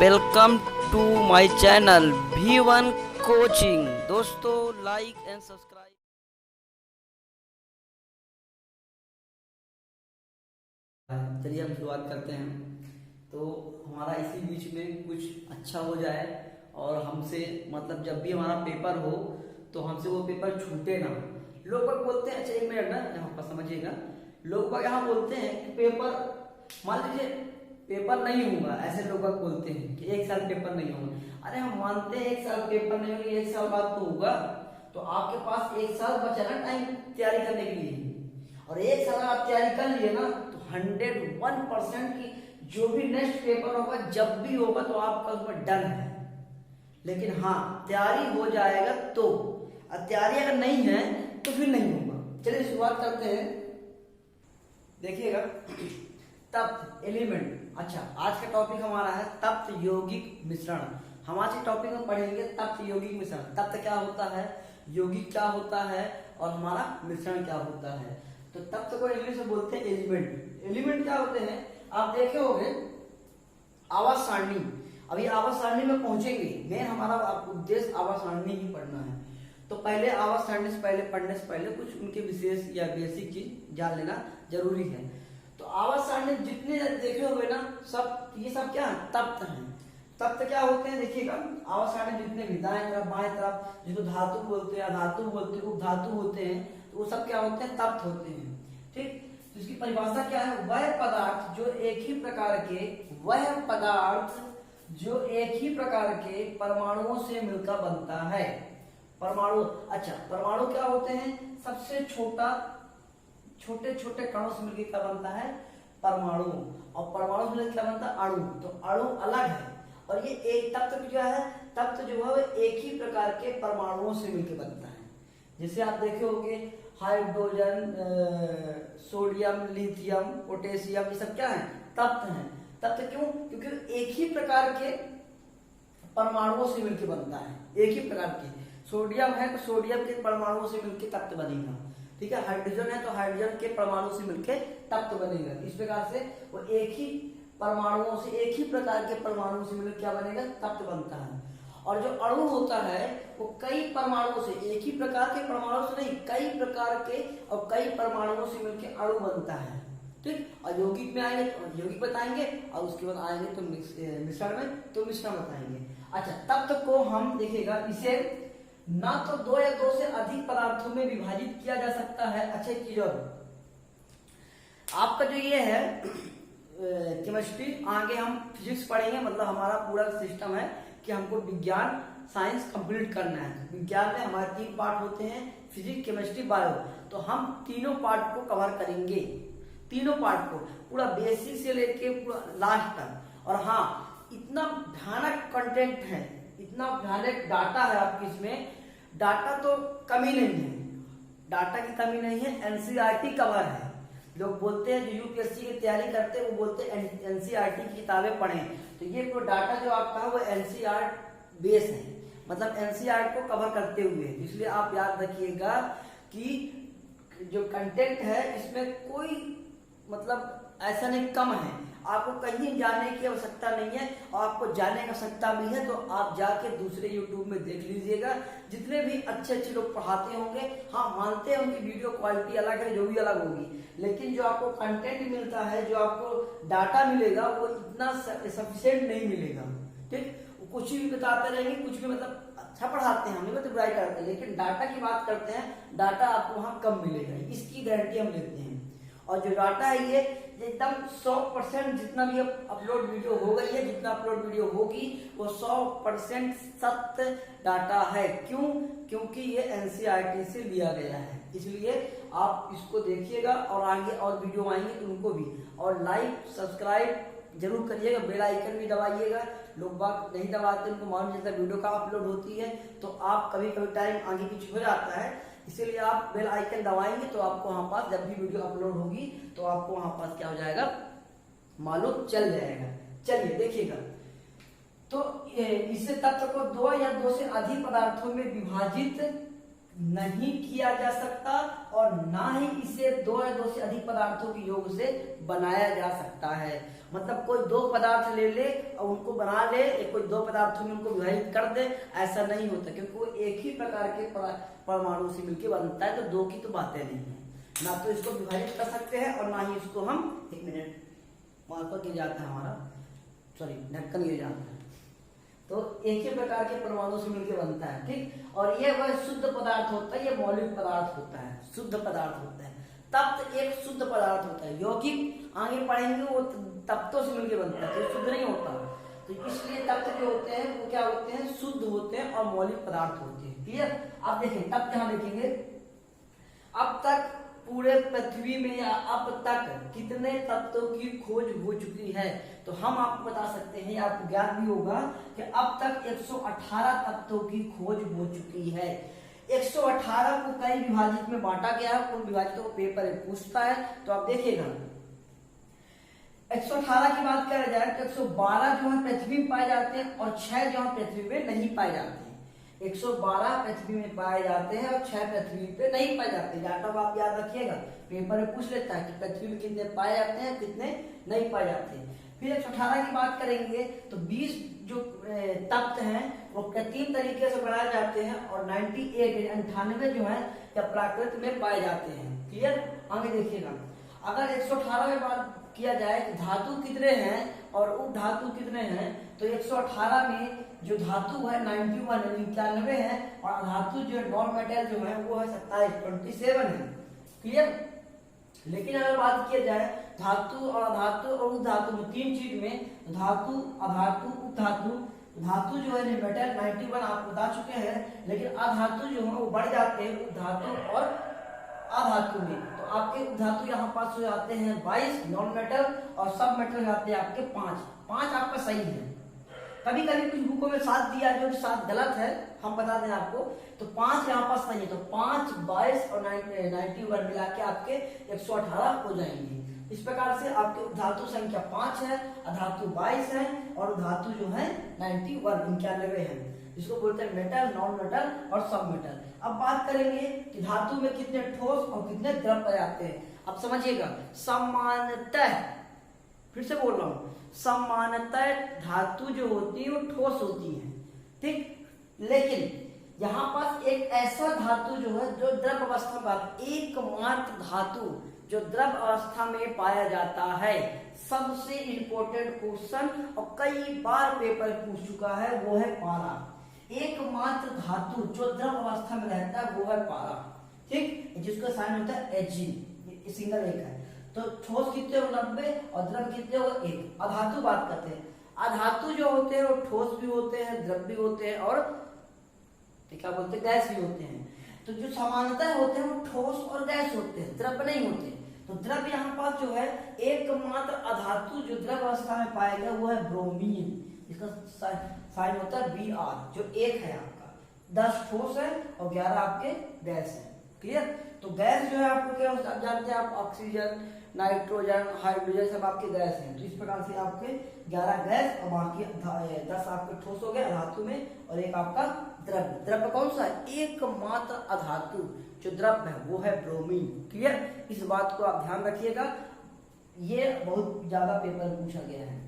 Welcome to my channel V1 coaching. दोस्तों like and subscribe. चलिए हम शुरुआत करते हैं। तो हमारा इसी बीच में कुछ अच्छा हो जाए और हमसे मतलब जब भी हमारा पेपर हो तो हमसे वो पेपर छूटे ना। लोग बाग बोलते हैं, अच्छा एक मिनट ना यहाँ पर समझिएगा, लोग बाग यहाँ बोलते हैं कि पेपर मान लीजिए पेपर नहीं होगा, ऐसे लोग बाग बोलते हैं कि एक साल पेपर नहीं होगा। अरे हम मानते हैं एक साल पेपर नहीं होगा, एक साल बाद तो होगा। तो आपके पास एक साल बचा ना टाइम तैयारी करने के लिए, और एक साल आप तैयारी कर लिए ना तो 101% की जो भी नेक्स्ट पेपर होगा जब भी होगा तो आपका उसमें डन है। लेकिन हाँ तैयारी हो जाएगा तो, तैयारी अगर नहीं है तो फिर नहीं होगा। चलिए शुरुआत करते हैं। देखिएगा तप्त एलिमेंट। अच्छा आज का टॉपिक हमारा है तप्त यौगिक मिश्रण। हम आज के टॉपिक में पढ़ेंगे तप्त यौगिक मिश्रण। तप्त क्या होता है, यौगिक क्या होता है और हमारा मिश्रण क्या होता है। तो तप्त को इंग्लिश में बोलते हैं एलिमेंट। एलिमेंट क्या होते हैं आप देखे होंगे, आवाज सारणी। अभी आवाज सारणी में पहुंचेंगे, मेन हमारा उद्देश्य आवाज सारणी ही पढ़ना है। तो पहले आवाज सारणी से पहले पढ़ने से पहले कुछ उनके विशेष या बेसिक चीज जान लेना जरूरी है। तो आवाज सारणी जितने देखे हुए ना सब, ये सब क्या है तप्त हैं। तप्त क्या होते हैं देखिएगा, आवाज सारणी जितने भी दाएं तरफ बाएं तरफ जिसको धातु बोलते हैं, अधातु बोलते हैं, उपधातु होते हैं, तो वो सब क्या होते हैं तप्त होते हैं। ठीक, तो इसकी परिभाषा क्या है, वह पदार्थ जो एक ही प्रकार के, वह पदार्थ जो एक ही प्रकार के परमाणुओं से मिलकर बनता है। परमाणु, अच्छा परमाणु क्या होते हैं, सबसे छोटा छोटे छोटे कणों से मिलकर क्या बनता है परमाणु, और परमाणु से मिलकर क्या बनता है अणु। तो अणु अलग है और ये एक तत्व जो है, तत्व जो है वो एक ही प्रकार के परमाणुओं से मिलकर बनता है। जैसे आप देखे होंगे हाइड्रोजन, सोडियम, लिथियम, पोटेशियम, ये सब क्या है तत्व हैं। तत्व क्यों, क्योंकि एक ही प्रकार के परमाणुओं से मिलकर बनता है, एक ही प्रकार के। सोडियम है तो सोडियम के परमाणुओं से मिलकर तत्व बनेगा। ठीक है, हाइड्रोजन है तो हाइड्रोजन के परमाणु से मिलकर तत्व बनेगा। इस प्रकार से वो एक ही परमाणुओं से, एक ही प्रकार के परमाणुओं से मिलकर क्या बनेगा तत्व बनता है। और जो अणु होता है वो कई परमाणुओं से, एक ही प्रकार के परमाणु से नहीं, कई प्रकार के और कई परमाणुओं से मिलकर अणु बनता है। ठीक, और यौगिक में आएंगे तो यौगिक बताएंगे, और उसके बाद आएंगे तो मिश्रण में तो मिश्रण बताएंगे। अच्छा तत्व को हम देखिएगा, इसे ना तो दो या दो से अधिक पदार्थों में विभाजित किया जा सकता है। अच्छा एक चीज और, आपका जो ये है केमिस्ट्री, आगे हम फिजिक्स पढ़ेंगे, मतलब हमारा पूरा सिस्टम है कि हमको विज्ञान साइंस कंप्लीट करना है। विज्ञान में हमारे 3 पार्ट होते हैं, फिजिक्स, केमिस्ट्री, बायो। तो हम तीनों पार्ट को कवर करेंगे, तीनों पार्ट को पूरा बेसिक से लेके पूरा लास्ट तक। और हाँ इतना भयानक कंटेंट है, इतना भयानक डाटा है आपकी इसमें, डाटा तो कमी नहीं है, डाटा की कमी नहीं है, एनसीईआरटी कवर है। लोग बोलते हैं जो यूपीएससी की तैयारी करते हैं वो बोलते हैं एनसीईआरटी की किताबें पढ़ें, तो ये पूरा डाटा जो आपका है वो एनसीईआरटी बेस है, मतलब एनसीईआरटी को कवर करते हुए। इसलिए आप याद रखिएगा कि जो कंटेंट है इसमें कोई मतलब ऐसा नहीं कम है, आपको कहीं जाने की आवश्यकता नहीं है, और आपको जाने की आवश्यकता भी है तो आप जाके दूसरे यूट्यूब में देख लीजिएगा, जितने भी अच्छे अच्छे लोग पढ़ाते होंगे। हाँ मानते हैं उनकी वीडियो क्वालिटी अलग है, जो भी अलग होगी, लेकिन जो आपको कंटेंट मिलता है, जो आपको डाटा मिलेगा वो इतना सफिशिएंट नहीं मिलेगा। ठीक, कुछ भी बताते रहेंगे, कुछ भी मतलब अच्छा पढ़ाते हैं, हम नहीं तो बुराई करते हैं, लेकिन डाटा की बात करते हैं, डाटा आपको वहां कम मिलेगा, इसकी गारंटी हम लेते हैं। और जो डाटा है ये एकदम 100% जितना भी अपलोड वीडियो हो गई है, जितना अपलोड वीडियो होगी वो 100% सत्य डाटा है। क्यों, क्योंकि ये एनसीईआरटी से लिया गया है, इसलिए आप इसको देखिएगा और आगे और वीडियो आएंगे तो उनको भी। और लाइक सब्सक्राइब जरूर करिएगा, बेल आइकन भी दबाइएगा। लोग बात नहीं दबाते, उनको मालूम जैसा वीडियो का अपलोड होती है तो आप कभी कभी टाइम आगे पीछे हो जाता है, इसीलिए आप बेल आइकन दबाएंगे तो आपको वहां पास जब भी वीडियो अपलोड होगी तो आपको वहां पास क्या हो जाएगा मालूम चल जाएगा। चलिए देखिएगा, तो इससे तत्व को दो या दो से अधिक पदार्थों में विभाजित नहीं किया जा सकता और ना ही इसे दो या दो से अधिक पदार्थों के योग से बनाया जा सकता है। मतलब कोई दो पदार्थ ले ले और उनको बना ले, कोई दो पदार्थों में उनको विभाजित कर दे, ऐसा नहीं होता, क्योंकि वो एक ही प्रकार के परमाणु से मिलकर बनता है। तो दो की तो बातें नहीं है, ना तो इसको विभाजित कर सकते हैं और ना ही इसको हम, एक मिनट, मार्कर गिर जाता है हमारा, सॉरी ढक्कन गिर जाता है। तो एक ही प्रकार के परमाणु से मिलकर बनता है, ठीक। और ये वह शुद्ध पदार्थ होता है, ये मौलिक पदार्थ होता है, शुद्ध पदार्थ होता है। तप्त एक शुद्ध पदार्थ होता है, यौगिक आगे पढ़ेंगे वो तप्तों से मिलकर बनता है, तो शुद्ध नहीं होता। तो इसलिए तप्त जो होते हैं वो क्या होते हैं, शुद्ध होते हैं और मौलिक पदार्थ होते हैं। क्लियर। अब देखें तप्त यहाँ देखेंगे, अब तक पूरे पृथ्वी में या अब तक कितने तत्वों की खोज हो चुकी है। तो हम आपको बता सकते हैं, आपको ज्ञान भी होगा कि अब तक 118 तत्वों की खोज हो चुकी है। 118 को कई विभाजित में बांटा गया है, उन विभाजितों को पेपर पूछता है। तो आप देखिएगा 118 की बात करें जाए तो 112 जो है पृथ्वी में पाए जाते हैं और 6 जो है पृथ्वी में नहीं पाए जाते हैं। 112 पृथ्वी में पाए जाते हैं और 6 पृथ्वी पे नहीं पाए जाते हैं। डाटा आप याद रखिएगा, पेपर में पूछ लेता है कि पृथ्वी में कितने पाए जाते हैं, कितने नहीं पाए जाते हैं। फिर 118 की बात करेंगे तो 20 जो तत्व हैं वो कृत्रिम तरीके से बनाए जाते हैं और 98 जो है या प्राकृत में पाए जाते हैं। क्लियर। आगे देखिएगा, अगर 118 में बात किया जाए कि धातु कितने हैं और उप धातु कितने हैं, तो 118 में जो धातु है 91 है और धातु जो नॉन मेटल जो है वो है 27 है। क्लियर। लेकिन अगर बात किया जाए धातु और अधातु और उप धातु में, तीन चीज में धातु, अधातु, उप धातु, धातु जो है मेटल 91 आप बता चुके हैं, लेकिन अधातु जो है वो बढ़ जाते हैं उप धातु और अधातु में। तो आपके धातु यहाँ पास हो जाते हैं 22 नॉन मेटल और सब मेटल जाते हैं आपके 5 आपका सही है। कभी कभी कुछ बुकों में 7 दिया जो कि 7 गलत है, हम बता दें आपको। तो 5 यहाँ पास सही है, तो 5, 22 और 91 मिला के आपके 118 हो जाएंगे। इस प्रकार से आपके धातु संख्या 5 है, अधातु 22 है और धातु जो है 91 है। इसको बोलते हैं मेटल, नॉन मेटल और सब मेटल। अब बात करेंगे कि धातु में कितने ठोस और कितने द्रव पाए जाते हैं। अब समझिएगा, सामान्यतः, फिर से बोल रहा हूं, सामान्यतः धातु जो होती है वो ठोस होती है, ठीक। लेकिन यहाँ पास एक ऐसा धातु जो है जो द्रव अवस्था में, एकमात्र धातु जो द्रव अवस्था में पाया जाता है। सबसे इंपॉर्टेंट क्वेश्चन और कई बार पेपर पूछ चुका है वो है पारा। एकमात्र धातु जो द्रव अवस्था में रहता है वो है पारा, ठीक, जिसका साइन होता है Ag, सिंगल एक है। तो ठोस कितने हो 90 और द्रव कितने हो 1। अधातु बात करते हैं, अधातु जो होते हैं वो ठोस भी होते हैं, द्रव भी होते हैं और क्या बोलते हैं, गैस भी होते हैं। तो जो सामान्यतः होते हैं वो ठोस और गैस होते हैं, द्रव नहीं होते। तो द्रव यहाँ पास जो है एकमात्र अधातु जो द्रव अवस्था में पाया गया वो है ब्रोमीन। इसका साइन होता है Br, जो 1 है आपका। 10 ठोस है और 11 आपके गैस है। क्लियर। तो गैस जो है आपको क्या आप जानते हैं, आप ऑक्सीजन, नाइट्रोजन, हाइड्रोजन सब आपके गैस हैं। तो इस प्रकार से आपके 11 गैस और बाकी 10 आपके ठोस हो गए अधातु में और एक आपका द्रव। द्रव कौन सा है, एकमात्र अधातु जो द्रव है वो है ब्रोमीन। क्लियर। इस बात को आप ध्यान रखिएगा, ये बहुत ज्यादा पेपर में पूछा गया है।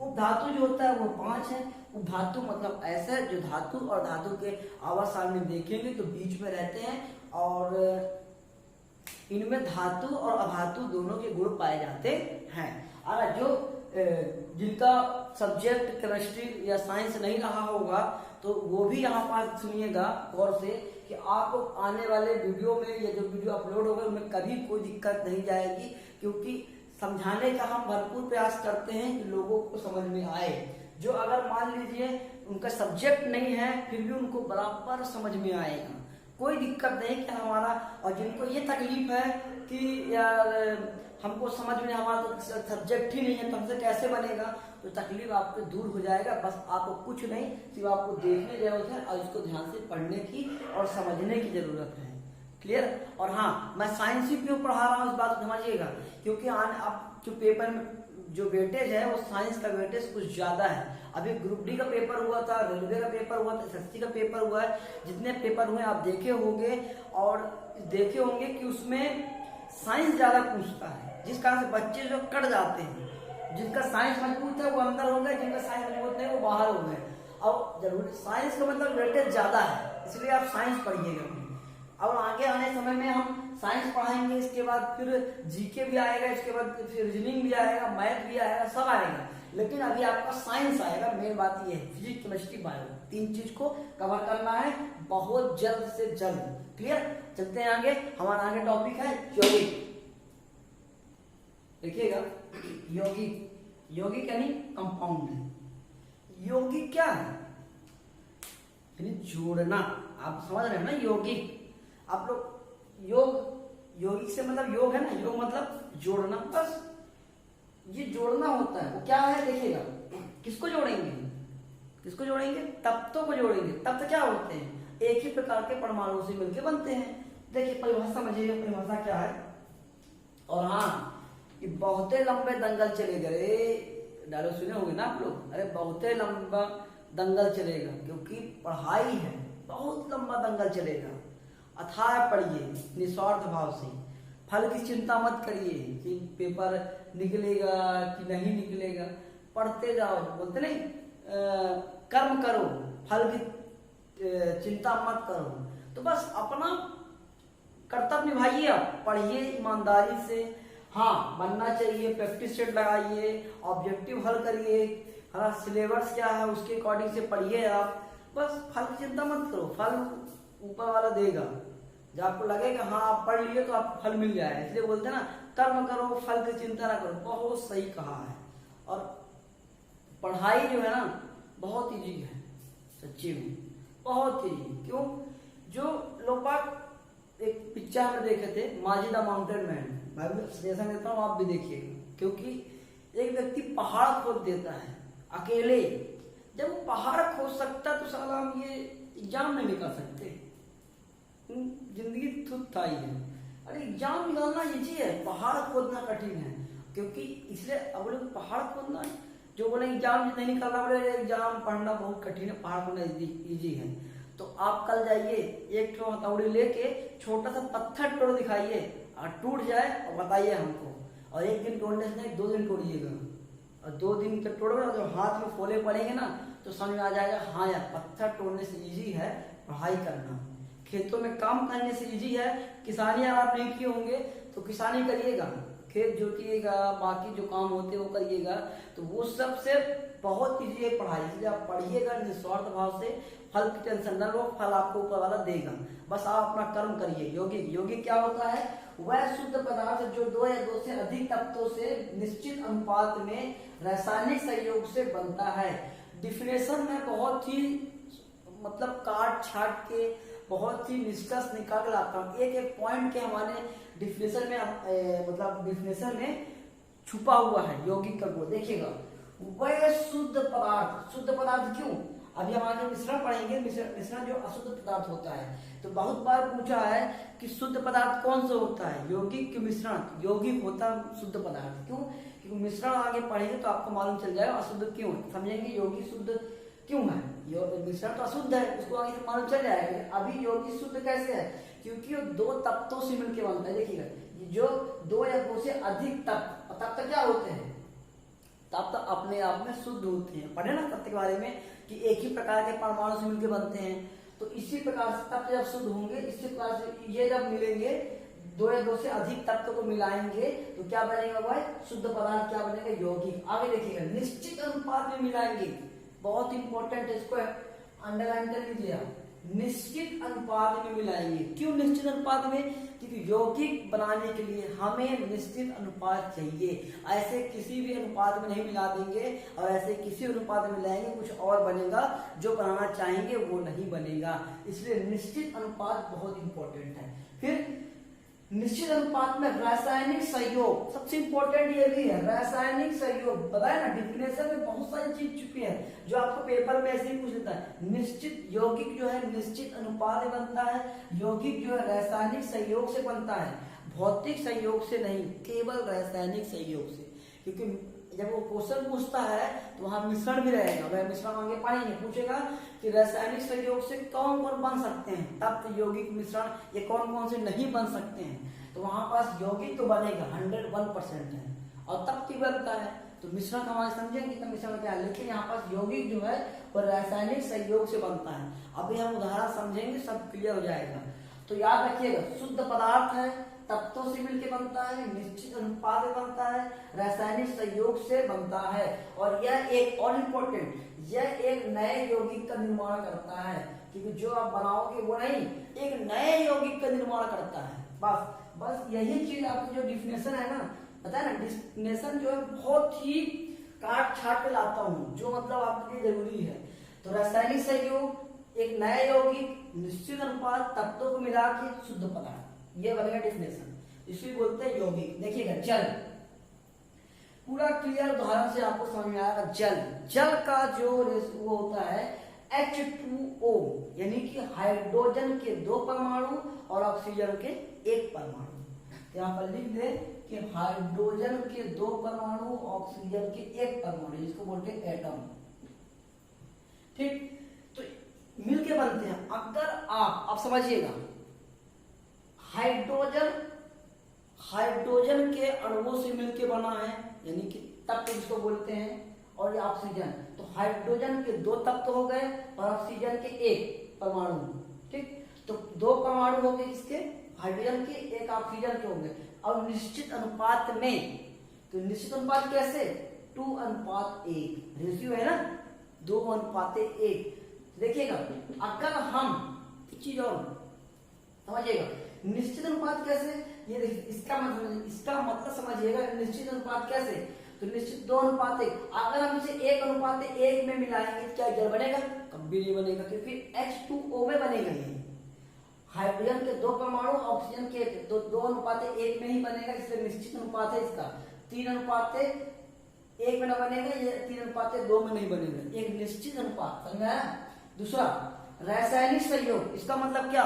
उपधातु जो होता है वो 5 है। उपधातु मतलब ऐसा जो धातु और धातु के आवास में देखेंगे तो बीच में रहते हैं और इनमें धातु और अधातु दोनों के गुण पाए जाते हैं। अगर जो जिनका सब्जेक्ट केमिस्ट्री या साइंस नहीं रहा होगा तो वो भी यहाँ पास सुनिएगा गौर से कि आपको आने वाले वीडियो में या जो वीडियो अपलोड होगा उनमें कभी कोई दिक्कत नहीं जाएगी, क्योंकि समझाने का हम भरपूर प्रयास करते हैं कि लोगों को समझ में आए। जो अगर मान लीजिए उनका सब्जेक्ट नहीं है फिर भी उनको बराबर समझ में आएगा, कोई दिक्कत नहीं कि हमारा। और जिनको ये तकलीफ है कि यार हमको समझ में हमारा सब्जेक्ट ही नहीं है तो हमसे कैसे बनेगा, तो तकलीफ आपको दूर हो जाएगा। बस आपको कुछ नहीं, सिर्फ आपको देखने जरूरत है और इसको ध्यान से पढ़ने की और समझने की जरूरत है। क्लियर। और हाँ, मैं साइंस ही क्यों पढ़ा रहा हूँ इस बात को समझिएगा, क्योंकि आप जो पेपर में जो वेटेज है वो साइंस का वेटेज कुछ ज्यादा है। अभी ग्रुप डी का पेपर हुआ था, रेलवे का पेपर हुआ था, एसएससी का पेपर हुआ है, जितने पेपर हुए आप देखे होंगे और देखे होंगे कि उसमें साइंस ज्यादा पूछता है, जिस कारण से बच्चे जो कट जाते हैं। जिनका साइंस मजबूत है वो अंदर हो गए, जिनका साइंस मजबूत नहीं वो बाहर हो गए। अब जरूरी साइंस का मतलब वेटेज ज्यादा है, इसलिए आप साइंस पढ़िएगा। अब आगे आने समय में हम साइंस पढ़ाएंगे, इसके बाद फिर जीके भी आएगा, इसके बाद फिर रीजनिंग भी आएगा, मैथ भी आएगा, सब आएगा। लेकिन अभी आपका साइंस आएगा। मेन बात ये है फिजिक्स, केमिस्ट्री, बायो, 3 चीज को कवर करना है बहुत जल्द से जल्द। क्लियर? चलते हैं आगे। हमारा आगे टॉपिक है यौगिक। देखिएगा, यौगिक यानी कंपाउंड। यौगिक क्या है? यानी जोड़ना। आप समझ रहे हैं ना? यौगिक, आप लोग यौगिक से मतलब योग है ना, योग मतलब जोड़ना, बस ये जोड़ना होता है। वो क्या है देखिएगा, किसको जोड़ेंगे? किसको जोड़ेंगे? तत्वों को जोड़ेंगे। तत्व क्या होते हैं? एक ही प्रकार के परमाणु से मिलकर बनते हैं। देखिए परिभाषा समझिएगा, परिभाषा क्या है। और हाँ, ये बहुत लंबे दंगल चले गए, डायलॉग सुने होंगे ना आप लोग, अरे बहुत लंबा दंगल चलेगा, क्योंकि पढ़ाई है, बहुत लंबा दंगल चलेगा। अथाह पढ़िए निस्वार्थ भाव से, फल की चिंता मत करिए कि पेपर निकलेगा कि नहीं निकलेगा, पढ़ते जाओ। बोलते नहीं कर्म करो, फल की चिंता मत करो। तो बस अपना कर्तव्य निभाइए, आप पढ़िए ईमानदारी से। हाँ, बनना चाहिए, प्रैक्टिस सेट लगाइए, ऑब्जेक्टिव हल करिए, हाँ सिलेबस क्या है उसके अकॉर्डिंग से पढ़िए आप। बस फल की चिंता मत करो, फल ऊपर वाला देगा। जब आपको लगेगा हाँ आप पढ़ लिए तो आपको फल मिल जाएगा। इसलिए बोलते हैं ना, कर्म करो फल की चिंता ना करो। बहुत सही कहा है। और पढ़ाई जो है ना बहुत ईजी है, सच्ची में बहुत ईजी। क्यों? जो लोग बात एक पिक्चर में देखे थे, माजी द माउंटेन मैन, मैं भी सजेशन देता हूँ आप भी देखिएगा। क्योंकि एक व्यक्ति पहाड़ खोद देता है अकेले। जब वो पहाड़ खोद सकता है तो साला हम ये एग्जाम नहीं निकाल सकते, जिंदगी थुत था ही है। अरे एग्जाम निकालना इजी है, पहाड़ खोदना कठिन है। क्योंकि इसलिए अब लोग पहाड़ खोदना है, जो बोले एग्जाम नहीं निकालना, बोले एग्जाम पढ़ना बहुत कठिन है, पहाड़ खोदना इजी है। तो आप कल जाइए, एक ठो हथौड़ी लेके छोटा सा पत्थर तोड़ दिखाइए और टूट जाए और बताइए हमको। और एक दिन तोड़ने से नहीं 2 दिन तोड़िएगा, और 2 दिन तक तोड़ोगे ना, जब हाथ में फोले पड़ेंगे ना तो समझ में आ जाएगा हाँ यार पत्थर तोड़ने से इजी है पढ़ाई करना, खेतों में काम करने से इजी है। किसानी अगर आप नहीं किए होंगे तो किसानी करिएगा, खेत जोतिएगा, बाकी जो काम होते हैं वो करिएगा, तो वो सबसे बहुत इजी है पढ़ाई। इसलिए आप पढ़िएगा निस्वार्थ भाव से, फल की टेंशन न लो, फल आपको ऊपर वाला देगा। बस आप अपना कर्म करिए। यौगिक क्या होता है? वह शुद्ध पदार्थ जो 2 या 2 से अधिक तत्वों से निश्चित अनुपात में रासायनिक सहयोग से बनता है। डिफिनेशन में बहुत ही मतलब काट छाट के बहुत ही निष्कर्ष निकाल लाता हूँ। एक पॉइंट के हमारे डिफिनेशन में मतलब डिफिनेशन में छुपा हुआ है यौगिक का गुण। देखिएगा, वह शुद्ध पदार्थ क्यों? अभी हम आगे मिश्रण पढ़ेंगे, मिश्रण जो अशुद्ध पदार्थ होता है। तो बहुत बार पूछा है कि शुद्ध पदार्थ कौन सा होता है? यौगिक के मिश्रण। यौगिक होता है शुद्ध पदार्थ। क्यों? क्योंकि मिश्रण आगे पढ़ेंगे तो आपको मालूम चल जाएगा अशुद्ध क्यों है, समझेंगे यौगिक शुद्ध क्यों है। मिश्रण तो अशुद्ध है, उसको आगे मालूम चल जाएगा। अभी यौगिक शुद्ध कैसे है? क्योंकि वो 2 तत्वों से मिलकर बनता है। देखिएगा, जो 2 या 2 से अधिक तत्व क्या होते हैं? तत्व अपने आप में शुद्ध होते हैं। पढ़े ना तत्व के बारे में कि एक ही प्रकार के परमाणु से मिलकर बनते हैं। तो इसी प्रकार से तत्व जब शुद्ध होंगे, इसी प्रकार से ये जब मिलेंगे 2 या 2 से अधिक तत्व को मिलाएंगे तो क्या बनेगा भाई? शुद्ध पदार्थ क्या बनेगा? यौगिक। आगे देखिएगा, निश्चित अनुपात में मिलाएंगे, बहुत इंपॉर्टेंट है, इसको अंडरलाइन कर लीजिए आप। निश्चित अनुपात में मिलाएंगे। क्यों निश्चित अनुपात में? क्योंकि यौगिक बनाने के लिए हमें निश्चित अनुपात चाहिए। ऐसे किसी भी अनुपात में नहीं मिला देंगे, और ऐसे किसी अनुपात में मिलाएंगे कुछ और बनेगा, जो बनाना चाहेंगे वो नहीं बनेगा। इसलिए निश्चित अनुपात बहुत इंपॉर्टेंट है। फिर निश्चित अनुपात में रासायनिक सहयोग, सबसे इंपॉर्टेंट ये भी है, रासायनिक सहयोग। बताया ना, डिफिनेशन में बहुत सारी चीज छुपी है जो आपको पेपर में ऐसे ही पूछ लेता है। निश्चित यौगिक जो है निश्चित अनुपात में बनता है। यौगिक जो है रासायनिक सहयोग से बनता है, भौतिक सहयोग से नहीं, केवल रासायनिक सहयोग से। क्योंकि जब वो क्वेश्चन पूछता है तो वहां मिश्रण भी रहेगा, वह मिश्रण आगे पढ़ेंगे। पूछेगा कि रासायनिक संयोग से कौन कौन बन सकते हैं, तत्व यौगिक मिश्रण, ये कौन कौन से नहीं बन सकते हैं। तो वहां पास यौगिक तो बनेगा 101% है, और तत्व भी बनता है। तो मिश्रण हमारे समझेंगे कि मिश्रण क्या है, लेकिन यहाँ पास यौगिक जो है वो रासायनिक संयोग से बनता है। अभी हम उदाहरण समझेंगे, सब क्लियर हो जाएगा। तो याद रखिएगा, शुद्ध पदार्थ है, तत्वों से मिलकर बनता है, निश्चित अनुपात में बनता है, रासायनिक संयोग से बनता है, और यह एक और इम्पोर्टेंट, यह एक नए यौगिक का निर्माण करता है, क्योंकि जो आप बनाओगे वो नहीं, एक नए यौगिक का निर्माण करता है। बस यही चीज आपकी जो डिफिनेशन है ना, पता है ना, डिफिनेशन जो है बहुत ही काट छाट के लाता हूँ, जो मतलब आपके लिए जरूरी है। तो रासायनिक संयोग, एक नया यौगिक, निश्चित अनुपात, तत्वों को मिला के शुद्ध पदार्थ, ये बनेगा डिफिनेशन, इसी बोलते हैं यौगिक। देखिएगा जल, पूरा क्लियर उदाहरण से आपको समझ में आएगा। जल का जो वो होता है H2O, यानी कि हाइड्रोजन के 2 परमाणु और ऑक्सीजन के 1 परमाणु। यहाँ पर लिख दे कि हाइड्रोजन के 2 परमाणु, ऑक्सीजन के 1 परमाणु, जिसको बोलते हैं एटम। ठीक, तो मिलके बनते हैं। अगर आप समझिएगा, हाइड्रोजन के अणुओं से मिलके बना है, यानी कि तत्व जिसको बोलते हैं, और ये ऑक्सीजन, तो हाइड्रोजन के 2 तत्व हो गए और ऑक्सीजन के 1 परमाणु। ठीक, तो 2 परमाणु हो गए इसके, हाइड्रोजन के, 1 ऑक्सीजन के हो गए, और निश्चित अनुपात में। तो निश्चित अनुपात कैसे, 2:1 रेशियो है ना, 2:1। देखिएगा, अगर हम एक चीज और समझिएगा, निश्चित अनुपात कैसे, ये देखिए, इसका मतलब समझिएगा, निश्चित अनुपात कैसे। तो निश्चित 2:1, अगर हम इसे 1:1 में मिलाएंगे क्या जल बनेगा, कभी नहीं बनेगा, क्योंकि H2O में बनेगा। ये हाइड्रोजन के 2 परमाणु, ऑक्सीजन के 2:1 में ही बनेगा, इसलिए निश्चित अनुपात है इसका। 3:1 में न बनेगा, ये 3:2 में नहीं बनेगा, एक निश्चित अनुपात, समझ में आया। दूसरा, रासायनिक संयोग, इसका मतलब क्या,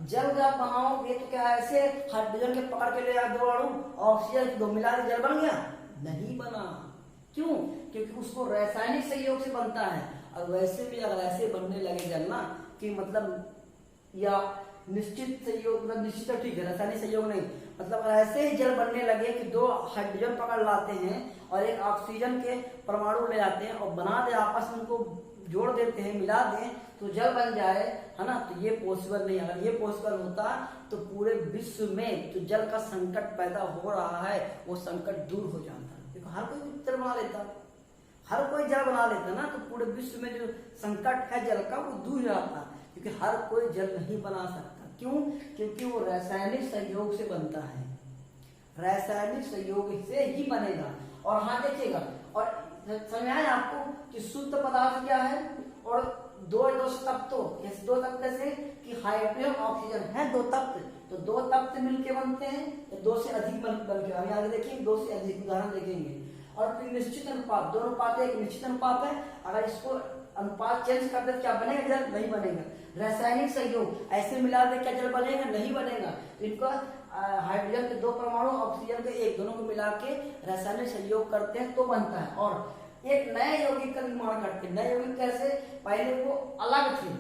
जल जब बनाओगे तो क्या ऐसे हाइड्रोजन के पकड़ के ले आए 2 अणु, ऑक्सीजन के 2 मिला के जल बन गया, नहीं बना। क्यों, क्योंकि उसको रासायनिक संयोग से बनता है। और वैसे भी अगर ऐसे बनने लगे जल ना, कि मतलब, या निश्चित संयोग, मतलब निश्चित तो ठीक है, रासायनिक संयोग नहीं, मतलब ऐसे ही जल बनने लगे कि 2 हाइड्रोजन पकड़ लाते हैं और 1 ऑक्सीजन के परमाणु ले आते हैं और बना दे, आपस में उनको जोड़ देते हैं, मिला दें तो जल बन जाए, है ना। तो ये पॉसिबल नहीं। अगर ये पॉसिबल होता तो पूरे विश्व में जो जल का संकट पैदा हो रहा है वो संकट दूर हो जाता। देखो, हर कोई जल बना लेता, हर कोई जल बना लेता ना, तो पूरे विश्व में जो संकट है जल का वो दूर जाता, क्योंकि हर कोई जल नहीं बना सकता। क्यों, क्योंकि वो रासायनिक संयोग से बनता है, रासायनिक संयोग से ही बनेगा। और हाँ देखिएगा, और समझ में आया आपको कि शुद्ध पदार्थ क्या है, और 2 तत्व, जैसे 2 तत्व जैसे कि हाइड्रोजन ऑक्सीजन है 2 तत्व, तो 2 तत्व मिलके बनते हैं, या 2 से अधिक बनके, हम आगे देखेंगे 2 से अधिक उदाहरण देखेंगे। और फिर निश्चित अनुपात, 2:1 निश्चित अनुपात है, अगर इसको अनुपात चेंज कर दे क्या बनेगा, जल नहीं बनेगा। रासायनिक संयोग, ऐसे मिला दे क्या जल बनेगा, नहीं बनेगा। तो इनका हाइड्रोजन के 2 परमाणु, ऑक्सीजन के 1, दोनों को मिला के रासायनिक संयोग करते हैं तो बनता है। और एक नए यौगिक का निर्माण करते हैं। नए यौगिक कैसे, पहले वो अलग थे,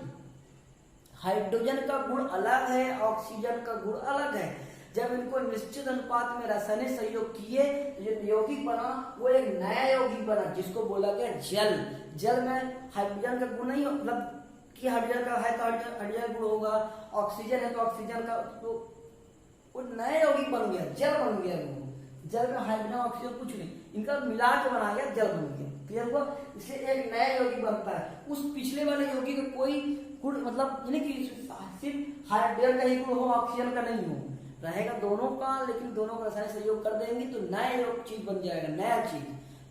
हाइड्रोजन का गुण अलग है, ऑक्सीजन का गुण अलग है। जब इनको निश्चित अनुपात में रासायनिक संयोग किए तो जो यौगिक बना वो एक नया यौगिक बना, जिसको बोला गया जल। जल में हाइड्रोजन का गुण नहीं, मतलब कि हाइड्रोजन का है तो हाइड्रोजन गुण होगा, ऑक्सीजन है तो ऑक्सीजन का, तो वो नया यौगिक बन गया, जल बन गया। वो जल में हाइड्रोजन ऑक्सीजन कुछ नहीं, इनका मिला के बना गया, जल बन गया। क्लियर हुआ, इसलिए एक नया यौगिक बनता है। उस पिछले वाले यौगिक का कोई गुण, मतलब यानी कि सिर्फ हाइड्रोजन का ही गुण हो, ऑक्सीजन का नहीं हो, रहेगा दोनों का, लेकिन दोनों का रासायनिक सहयोग कर देंगे तो नया चीज बन जाएगा, नया चीज,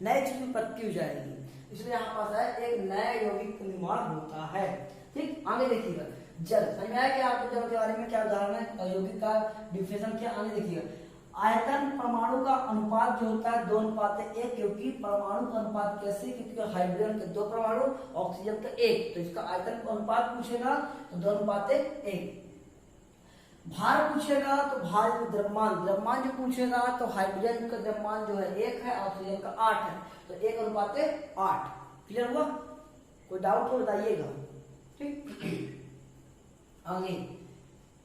नई चीज में उत्पत्ति हो जाएगी। इसलिए यहाँ पास है एक नया यौगिक निर्माण होता है। ठीक, आगे देखिएगा, जल समझ में आया कि आपको जल के बारे में क्या उदाहरण है, यौगिक का डिफिनेशन क्या। आगे देखिएगा, आयतन परमाणु का अनुपात जो होता है 2:1, क्योंकि परमाणु का अनुपात कैसे, क्योंकि हाइड्रोजन के 2 परमाणु, ऑक्सीजन का 1, तो इसका आयतन अनुपात पूछेगा तो 2:1। भार पूछेगा तो भार में द्रव्यमान, द्रव्यमान जो पूछेगा तो हाइड्रोजन का द्रव्यमान जो है 1 है, ऑक्सीजन का 8 है, तो 1:8। क्लियर हुआ? कोई डाउट हो बताइएगा। ठीक, आगे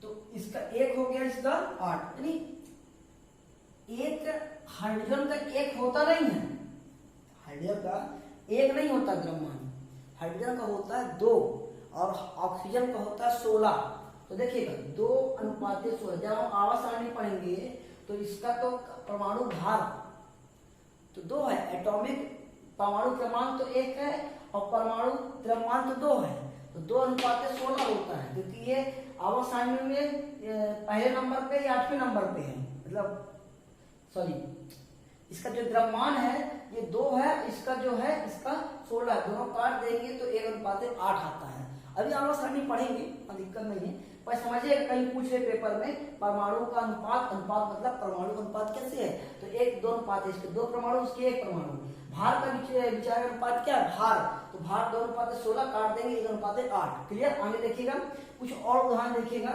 तो इसका 1 हो गया, इसका 8, यानी एक हाइड्रोजन का 1 होता नहीं है, हाइड्रोजन का 1 नहीं होता द्रव्यमान, हाइड्रोजन का होता है 2 और ऑक्सीजन का होता है 16। तो देखिएगा 2:16। जब हम आवास सारणी पढ़ेंगे तो इसका तो परमाणु भार तो 2 है, एटॉमिक परमाणु क्रमांक तो 1 है और परमाणु द्रव्यमान तो 2 है, तो 2:16 होता है, क्योंकि ये आवास सारणी में पहले नंबर पे या 8वें नंबर पे है, मतलब सॉरी इसका जो द्रव्यमान है ये 2 है, इसका जो है इसका 16, दोनों काट देंगे तो 1:8 आता है। अभी आवास सारणी पढ़ेंगे, दिक्कत नहीं है, पर समझिए कहीं पूछ रहे पेपर में परमाणु का अनुपात, अनुपात मतलब परमाणु अनुपात कैसे है, तो 1:2, इसके 2 परमाणु उसके 1 परमाणु। भार का विचार अनुपात क्या है, भार, तो भार 2:16 काट देंगे 1:8। क्लियर? आगे देखिएगा, कुछ और उदाहरण देखिएगा।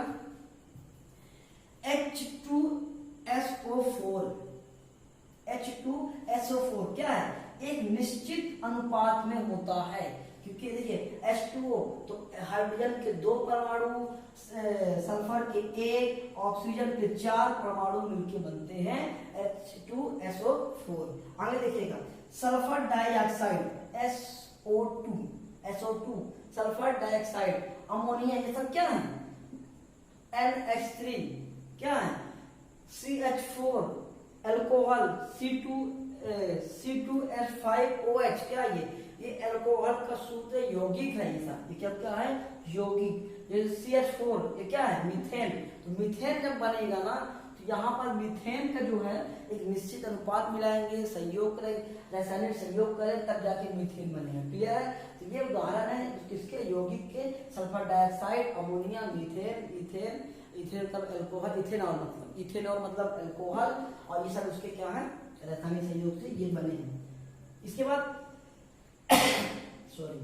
H2SO4 क्या है, एक निश्चित अनुपात में होता है, क्योंकि देखिए H2O तो हाइड्रोजन के 2 परमाणु, सल्फर के 1, ऑक्सीजन के 4 परमाणु मिलके बनते हैं H2SO4। आगे देखिएगा, sulphur dioxide SO2 sulphur dioxide, ammonia, ये सब क्या है, NH3 क्या है, CH4 अल्कोहल, C2H5OH क्या ये अल्कोहल का सूत्र यौगिक है, ये क्या क्या है, यौगिक। ये CH4 ये क्या है, मीथेन। तो मीथेन जब बनेगा ना तो यहाँ पर मीथेन का जो है एक निश्चित अनुपात मिलाएंगे, सहयोग करें, रासायनिक सहयोग करें, तब जाके मीथेन बनेगा। क्लियर है? तो ये उदाहरण है किसके, यौगिक के, sulphur dioxide, ammonia, methane, ethane, ethane मतलब अल्कोहल, इथेनॉल मतलब अल्कोहल, और ये सब उसके क्या है, रासायनिक सहयोग से ये बने हैं। इसके बाद सॉरी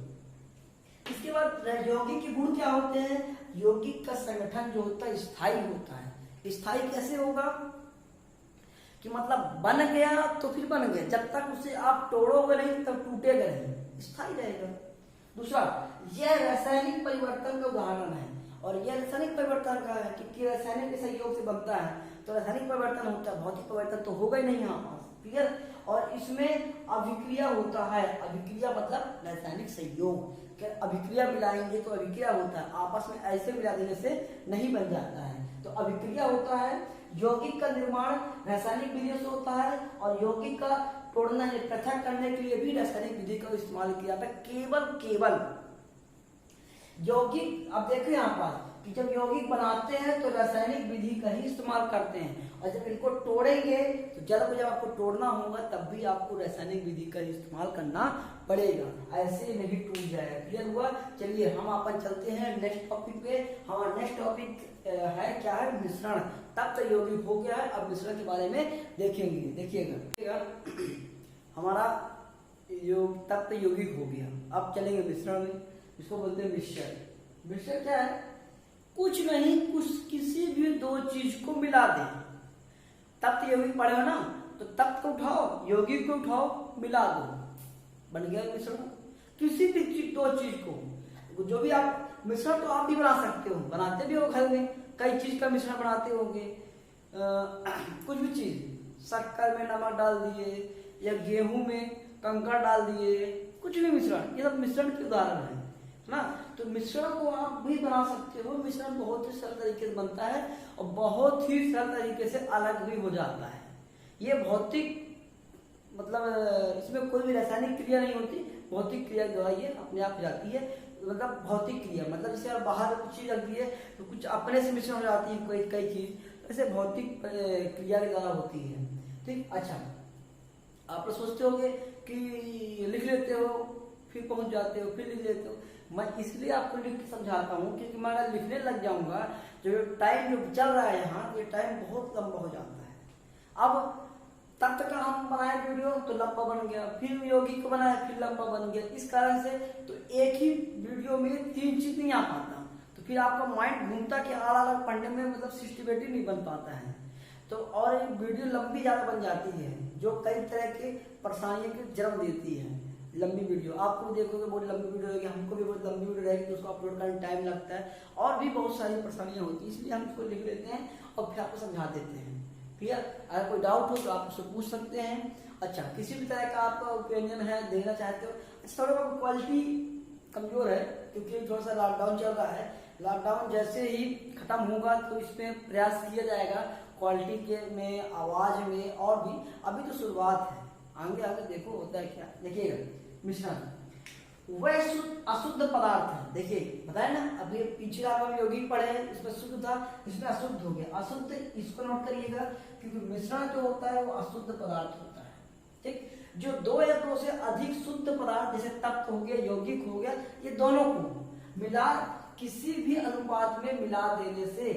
इसके बाद यौगिक के गुण क्या होते हैं, यौगिक का संगठन जो होता है स्थायी होता है। स्थायी कैसे होगा कि मतलब बन गया तो फिर बन गया, जब तक उसे आप तोड़ोगे नहीं तब टूटेगा नहीं, स्थायी रहेगा। दूसरा, यह रासायनिक परिवर्तन का उदाहरण है, और यह रासायनिक परिवर्तन का है क्योंकि रासायनिक के सहयोग से बनता है, तो रासायनिक परिवर्तन होता है, भौतिक परिवर्तन तो होगा ही नहीं यहाँ पास। क्लियर? और इसमें अभिक्रिया होता है, अभिक्रिया मतलब रासायनिक सहयोग, अभिक्रिया मिलाएंगे तो अभिक्रिया होता है, आपस में ऐसे मिला देने से नहीं बन जाता है, तो अभिक्रिया होता है। यौगिक का निर्माण रासायनिक विधियों से होता है, और यौगिक का तोड़ना या पृथक करने के लिए भी रासायनिक विधि का इस्तेमाल किया जाता है। केवल यौगिक, अब देखो यहाँ पर कि जब यौगिक बनाते हैं तो रासायनिक विधि का ही इस्तेमाल करते हैं, और जब इनको तोड़ेंगे तो जब आपको तोड़ना होगा तब भी आपको रासायनिक विधि का इस्तेमाल करना पड़ेगा, ऐसे नहीं टूट जाएगा। क्लियर हुआ? चलिए हम अपन चलते हैं नेक्स्ट टॉपिक पे। हमारा नेक्स्ट टॉपिक है क्या है, मिश्रण। तब तो यौगिक हो गया है, अब मिश्रण के बारे में देखेंगे। देखिएगा हमारा तब तो यौगिक हो गया, अब चलेंगे मिश्रण में। इसको बोलते हैं मिश्रण। मिश्रण क्या है, कुछ नहीं, किसी भी 2 चीज को मिला दे, तब तो यौगिक पड़ेगा ना, तो तब को उठाओ, यौगिक को उठाओ, मिला दो, बन गया मिश्रण। किसी भी 2 चीज को, जो भी आप मिश्रण तो आप भी बना सकते हो, बनाते भी हो घर में, कई चीज का मिश्रण बनाते होंगे, कुछ भी चीज, शक्कर में नमक डाल दिए या गेहूं में कंकड़ डाल दिए, कुछ भी मिश्रण, ये सब मिश्रण के उदाहरण है ना। तो मिश्रण को आप भी बना सकते हो, मिश्रण बहुत ही सरल तरीके से बनता है और बहुत ही सरल तरीके से अलग भी हो जाता है। ये भौतिक मतलब इसमें कोई भी रासायनिक क्रिया नहीं होती, भौतिक क्रिया जो है ये अपने आप हो जाती है। मतलब भौतिक क्रिया मतलब जैसे आप बाहर कुछ चीज रखती है तो कुछ अपने से मिश्रण हो जाती है, कई चीज ऐसे भौतिक क्रिया के द्वारा होती है। ठीक, अच्छा, आप सोचते होंगे कि लिख लेते हो फिर पहुंच जाते हो, फिर लिख लेते हो। मैं इसलिए आपको लिख के समझाता हूँ क्योंकि मैं अगर लिखने लग जाऊंगा जो टाइम जो चल रहा है यहाँ, ये टाइम बहुत लंबा हो जाता है। अब तब तक हम बनाए वीडियो तो लंबा बन गया, फिर यौगिक को बनाया फिर लंबा बन गया, इस कारण से तो एक ही वीडियो में 3 चीज नहीं आ पाता, तो तो फिर आपका माइंड घूमता कि अलग अलग पढ़ने में मतलब सिस्टमेटिक नहीं बन पाता है। तो और वीडियो लंबी ज़्यादा बन जाती है जो कई तरह के परेशानियों की जन्म देती है। लंबी वीडियो आपको देखोगे बहुत लंबी वीडियो रहेगी, हमको भी बहुत लंबी वीडियो रहेगी, तो उसको अपलोड करने टाइम लगता है और भी बहुत सारी परेशानियाँ होती है, इसलिए हम इसको लिख लेते हैं और फिर आपको समझा देते हैं। क्लियर? अगर कोई डाउट हो तो आप उससे पूछ सकते हैं। अच्छा, किसी भी तरह का आपका ओपिनियन है, देना चाहते हो। अच्छा, थोड़ा बहुत क्वालिटी कमजोर है क्योंकि थोड़ा सा लॉकडाउन चल रहा है। लॉकडाउन जैसे ही खत्म होगा तो इसमें प्रयास किया जाएगा क्वालिटी के में, आवाज में, और भी अभी तो शुरुआत है, आगे आगे देखो होता है क्या। देखिएगा, मिश्रण वह अशुद्ध पदार्थ है। देखिए बताए ना, अभी पीछे हम यौगिक पढ़े हैं, इसमें शुद्ध था, इसमें अशुद्ध हो गया। अशुद्ध इसको नोट करिएगा क्योंकि मिश्रण जो होता है वो अशुद्ध पदार्थ होता है। ठीक, जो दो या दो से अधिक शुद्ध पदार्थ जैसे तत्व हो गया, यौगिक हो गया, ये दोनों को मिला किसी भी अनुपात में मिला देने से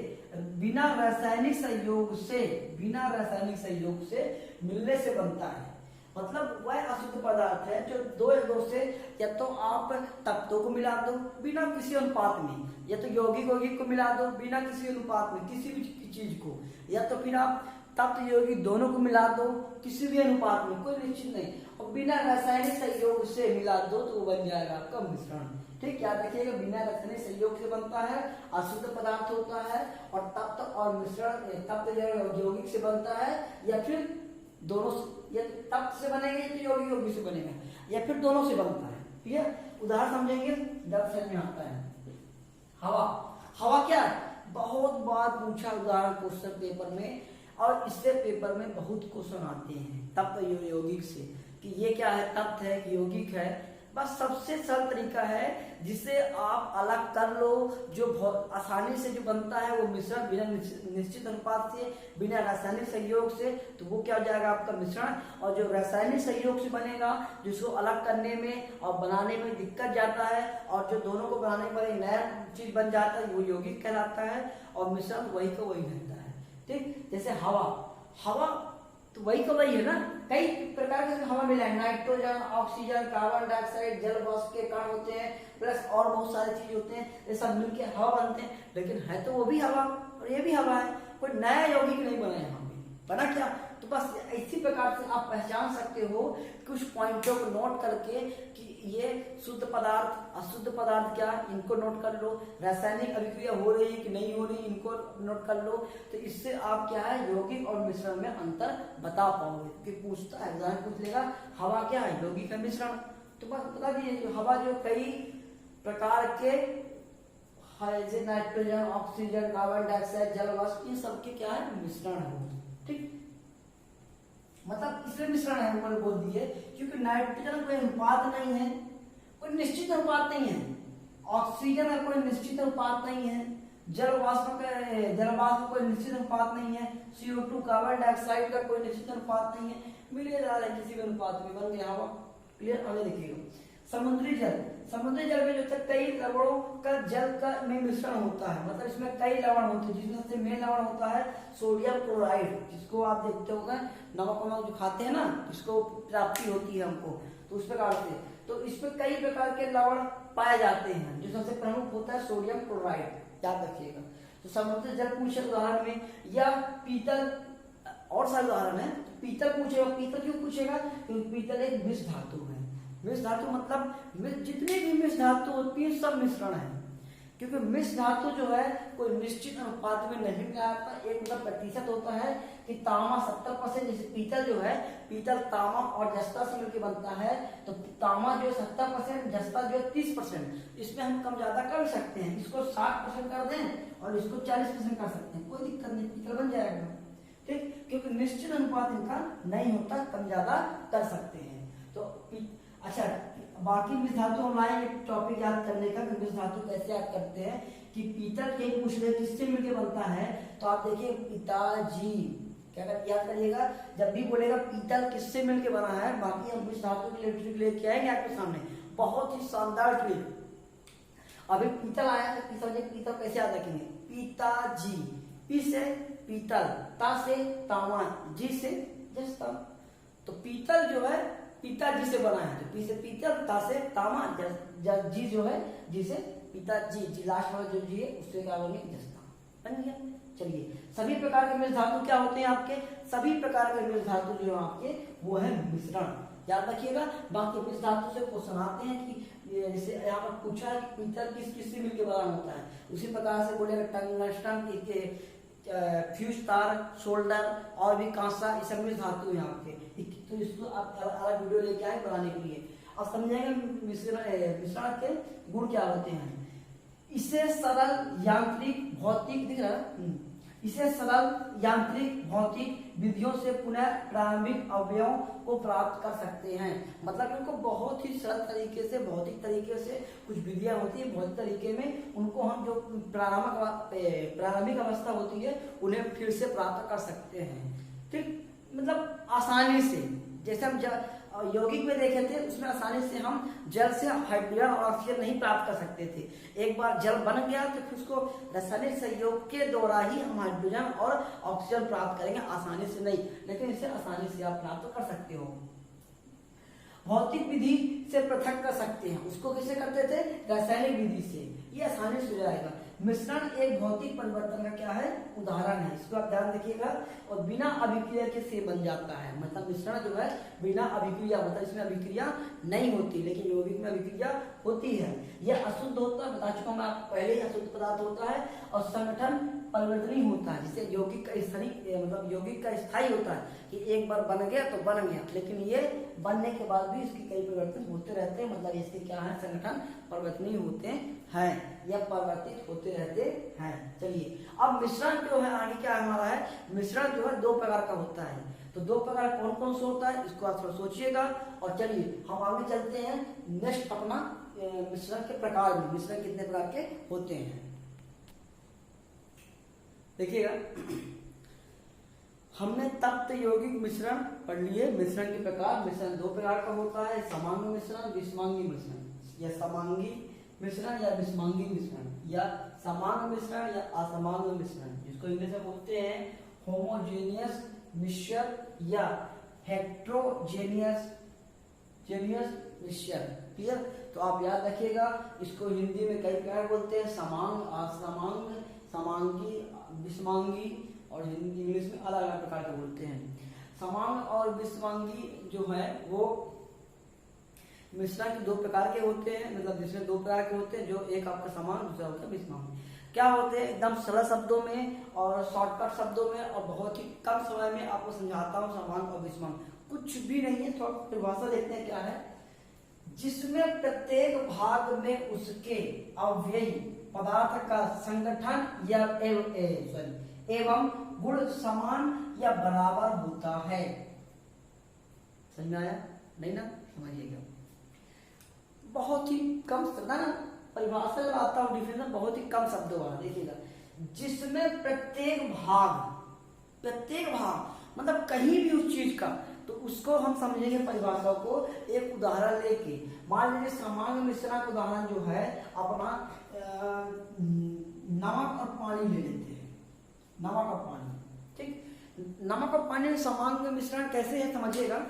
बिना रासायनिक संयोग से मिलने से बनता है। मतलब वह अशुद्ध पदार्थ है जो दो या दो से, या तो आप तत्वों को मिला दो बिना किसी अनुपात में, या तो यौगिक को मिला दो बिना किसी अनुपात में किसी भी चीज को, या तो फिर आप तत्व यौगिक दोनों को मिला दो किसी भी अनुपात में, कोई निश्चित नहीं, और बिना रासायनिक संयोग से मिला दो तो वो बन जाएगा आपका मिश्रण। ठीक, याद रखिएगा, बिना रासायनिक संयोग से बनता है, अशुद्ध पदार्थ होता है, और तत्व और मिश्रण तत्व यौगिक से बनता है, या फिर दोनों, या तत्व से बनेगा या यौगिक से बनेगा, या फिर दोनों से बनता है। ठीक है, उदाहरण समझेंगे जब समझ में आता है। हवा क्या है? बहुत बार पूछा उदाहरण क्वेश्चन पेपर में, और इससे पेपर में बहुत क्वेश्चन आते हैं तत्व यौगिक से कि ये क्या है, तत्व है कि यौगिक है। बस सबसे सरल तरीका है जिसे आप अलग कर लो, जो बहुत आसानी से जो बनता है वो मिश्रण बिना निश्चित अनुपात से, बिना रासायनिक संयोग से, तो वो क्या हो जाएगा आपका मिश्रण। और जो रासायनिक संयोग से बनेगा, जिसको अलग करने में और बनाने में दिक्कत जाता है, और जो दोनों को बनाने पर एक नया चीज बन जाता है, वो यौगिक कहलाता है, और मिश्रण वही का वही रहता है। ठीक, जैसे हवा तो वही का वही है ना, कई प्रकार के हवा मिला है, नाइट्रोजन, ऑक्सीजन, कार्बन डाइऑक्साइड, जल वाष्प के कण होते हैं, प्लस और बहुत सारे चीज होते हैं, ये सब मिलके हवा बनते हैं। लेकिन है तो वो भी हवा और ये भी हवा है, कोई नया यौगिक नहीं बना यहाँ पे, बना क्या? तो बस इसी प्रकार से आप पहचान सकते हो कुछ पॉइंटों को नोट करके कि ये शुद्ध पदार्थ, अशुद्ध पदार्थ क्या, इनको नोट कर लो, रासायनिक अभिक्रिया हो रही है कि नहीं हो रही, इनको नोट कर लो। तो इससे आप क्या है, यौगिक और मिश्रण में अंतर बता पाओगे। क्योंकि पूछता है, एग्जाम पूछ लेगा हवा क्या है, यौगिक है, मिश्रण, तो बस बता दीजिए हवा जो कई प्रकार के जैसे नाइट्रोजन, ऑक्सीजन, कार्बन डाइऑक्साइड, जल वाष्प, इन सबके क्या है, मिश्रण है। ठीक, मतलब इसलिए मिश्रण है ऊपर बोल दिए क्योंकि नाइट्रोजन कोई अनुपात नहीं है, कोई निश्चित अनुपात नहीं है, ऑक्सीजन का कोई निश्चित अनुपात नहीं है, जल वाष्प का कोई निश्चित अनुपात नहीं है, CO2 कार्बन डाइऑक्साइड का कोई निश्चित अनुपात नहीं है, मिले जा रहा है किसी भी अनुपात में, बन गया हवा। क्लियर? आगे देखिएगा, समुद्री जल में जो कई लवणों का जल का में मिश्रण होता है, मतलब इसमें कई लवण होते हैं, जिसमें से मेन लवण होता है सोडियम क्लोराइड, जिसको आप देखते होगा नमक जो खाते हैं ना, इसको प्राप्ति होती है हमको, तो उस प्रकार से तो इसमें कई प्रकार के लवण पाए जाते हैं, जो सबसे प्रमुख होता है सोडियम क्लोराइड, याद रखिएगा। तो समुद्री जल पूछे उदाहरण में, या पीतल, और सारे उदाहरण है, पीतल पूछेगा। पीतल क्यों पूछेगा? क्योंकि पीतल एक मिश्र धातु है। मिश्र धातु मतलब जितने भी मिश्र धातु होती है सब मिश्रण है, क्योंकि मिश्र धातु जो है कोई निश्चित अनुपात में नहीं आता, एक मतलब प्रतिशत होता है कि तांबा 70%, जैसे पीतल जो है, पीतल तांबा और जस्ता से मिलकर बनता है, तो तांबा जो 70%, जस्ता जो 30%, इसमें हम कम ज्यादा कर सकते हैं, इसको 60% कर दें और इसको 40% कर सकते हैं, कोई दिक्कत नहीं, पीतल बन जाएगा। ठीक, क्योंकि निश्चित अनुपात इनका नहीं होता, कम ज्यादा कर सकते हैं। तो अच्छा, बाकी मिश्र धातु हम लाएंगे टॉपिक याद करने का, मिश्र धातु कैसे याद करते हैं कि पीतल के पूछ रहे किससे मिलके बनता है, तो आप देखिए पिताजी, क्या याद करिएगा, जब भी बोलेगा पीतल किससे मिलके बना है, बाकी हम मिश्र धातु के लिए लेके आएंगे आपके सामने, बहुत ही शानदार क्लिप। अभी पीतल आया तो पीतल कैसे याद रखेंगे, पिताजी, पी से पीतल, ता से तांबा, जी से जस्ता। तो पीतल जो है पिताजी से बना है, तो पी से पीतल, ता से तामा, जी जो है जी से पिताजी, जी लास्ट वाला जो जी है उससे क्या बनेगी जस्ता, बन गया। चलिए सभी प्रकार के मिश्र धातु क्या होते हैं आपके, सभी प्रकार के मिश्र धातु जो है आपके वो है मिश्रण, याद रखिएगा। बाकी मिश्र धातु से क्वेश्चन आते हैं कि जैसे यहाँ पर पूछा है कि पीतल किस किस से मिलकर बना होता है, उसी प्रकार से बोलेगा टंगस्टन, फ्यूज तार, शोल्डर और भी कांसा, ये सब मिश्र धातु है आपके। तो इसको आप अलग वीडियो लेके आए बनाने के लिए। अब समझेंगे मिश्रण के गुण क्या होते हैं। इसे सरल यांत्रिक भौतिक दिख रहा है, इसे सरल यांत्रिक भौतिक विधियों से पुनः प्रारंभिक अवयवों को प्राप्त कर सकते हैं। मतलब इनको बहुत ही सरल तरीके से, भौतिक तरीके से कुछ विधियां होती है भौतिक तरीके में, उनको हम जो प्रारंभिक अवस्था होती है उन्हें फिर से प्राप्त कर सकते हैं। ठीक, मतलब आसानी से, जैसे हम यौगिक में देखे थे उसमें आसानी से हम जल से हाइड्रोजन और ऑक्सीजन नहीं प्राप्त कर सकते थे। एक बार जल बन गया तो फिर उसको रासायनिक सहयोग के द्वारा ही हम हाइड्रोजन और ऑक्सीजन प्राप्त करेंगे, आसानी से नहीं, लेकिन इसे आसानी से आप प्राप्त कर सकते हो। भौतिक विधि से पृथक कर सकते हैं, उसको कैसे करते थे, रासायनिक विधि से, ये आसानी से हो जाएगा। मिश्रण एक भौतिक परिवर्तन का क्या है, उदाहरण है, इसको आप ध्यान रखिएगा। और बिना अभिक्रिया के से बन जाता है, मतलब मिश्रण जो है बिना अभिक्रिया, मतलब इसमें अभिक्रिया नहीं होती, लेकिन यौगिक में अभिक्रिया होती है। यह अशुद्ध होता है, बता चुका हूं मैं पहले ही, अशुद्ध पदार्थ होता है और संगठन परिवर्तनीय होता है, जिससे यौगिक का स्थायी, मतलब यौगिक का स्थायी होता है कि एक बार बन गया तो बन गया, लेकिन ये बनने के बाद भी इसके कई परिवर्तन होते रहते हैं, मतलब इसके क्या है, संगठन परिवर्तनीय होते हैं या परिवर्तित होते रहते हैं। चलिए अब मिश्रण जो है आगे क्या हमारा है, मिश्रण जो है दो प्रकार का होता है। तो दो प्रकार कौन कौन सा होता है इसको आप थोड़ा सोचिएगा। और चलिए हम आगे चलते हैं नेक्स्ट अपना मिश्रण के प्रकार में, मिश्रण कितने प्रकार के होते हैं देखिएगा। हमने तप्त यौगिक मिश्रण पढ़ लिए। मिश्रण के प्रकार, मिश्रण दो प्रकार का होता है, समांगी मिश्रण, विषमांगी मिश्रण, या समांगी मिश्रण या विषमांगी मिश्रण, या समान मिश्रण या असमान मिश्रण, जिसको इंग्लिश में बोलते हैं होमोजेनियस मिक्सचर या हेट्रोजेनियस मिक्सचर। क्लियर, तो आप याद रखिएगा, इसको हिंदी में कई प्रकार बोलते हैं, समांग, असमांग, समांगी, विषमांगी, और हिंदी इंग्लिश में अलग अलग प्रकार के बोलते हैं। समांग और विषमांगी जो है वो मिश्रण के दो प्रकार के होते हैं, मतलब जिसमें दो प्रकार के होते हैं, जो एक आपका समान, दूसरा होता है विषमांग। क्या होते हैं, एकदम सरल शब्दों में और शॉर्टकट शब्दों में और बहुत ही कम समय में आपको समझाता हूँ। समान और विषमांग कुछ भी नहीं है, थोड़ा परिभाषा देखते हैं क्या है। जिसमें प्रत्येक भाग में उसके अवयवी पदार्थ का संगठन या एवं गुण समान या बराबर होता है। समझ में आया नहीं ना, समझिएगा। बहुत ही कम ना परिभाषा जब आता हूँ डिफिनेशन बहुत ही कम शब्दों वाला, देखिएगा। जिसमें प्रत्येक भाग मतलब कहीं भी उस चीज का, तो उसको हम समझेंगे परिभाषा को एक उदाहरण लेके। मान लीजिए सामान्य मिश्रण का उदाहरण जो है अपना नमक और पानी ले लेते हैं, नमक और पानी, ठीक। नमक और पानी में सामान्य मिश्रण कैसे है समझिएगा।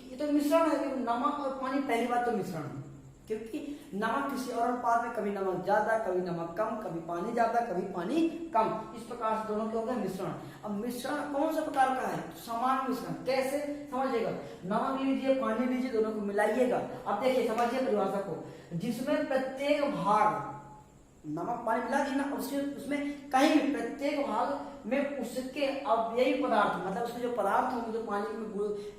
ये तो मिश्रण है, नमक और पानी पहली बात तो मिश्रण है, क्योंकि नमक किसी और अनुपात में कभी नमक ज्यादा, कभी नमक कम, कभी पानी ज्यादा, कभी पानी कम, इस प्रकार से दोनों के हो गए मिश्रण। अब मिश्रण कौन सा प्रकार का है, समान मिश्रण। कैसे समझिएगा, नमक लीजिए, पानी लीजिए, दोनों को मिलाइएगा। अब देखिए समझिए परिभाषा को, जिसमें प्रत्येक भाग, नमक पानी मिला दी ना, उसमें कहीं भी प्रत्येक भाग में उसके अवयवी पदार्थ, मतलब उसके जो पदार्थ होंगे, जो पानी में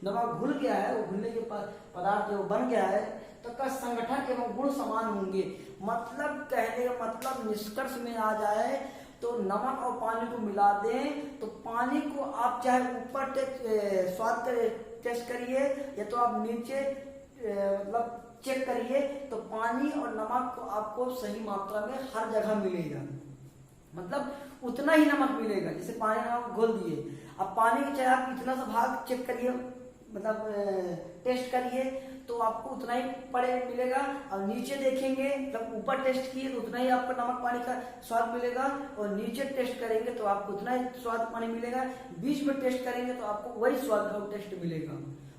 नमक घुल गया है, वो घुलने के पदार्थ जो बन गया है, तो का संगठन एवं गुण समान होंगे। मतलब कहने का मतलब निष्कर्ष में आ जाए तो नमक और पानी को मिला दें तो पानी को आप चाहे ऊपर स्वाद टेस्ट करिए या तो आप नीचे मतलब चेक करिए, तो पानी और नमक को आपको सही मात्रा में हर जगह मिलेगा, मतलब उतना ही नमक मिलेगा। जैसे पानी नमक घोल दिए, अब पानी के चाहे आप इतना सा भाग चेक करिए, मतलब टेस्ट करिए, तो आपको उतना ही पड़े मिलेगा। और नीचे देखेंगे, जब ऊपर टेस्ट किए तो उतना ही आपको नमक पानी का स्वाद मिलेगा, और नीचे टेस्ट करेंगे तो आपको उतना ही स्वाद पानी मिलेगा। बीच में टेस्ट करेंगे तो आपको वही स्वाद का टेस्ट मिलेगा।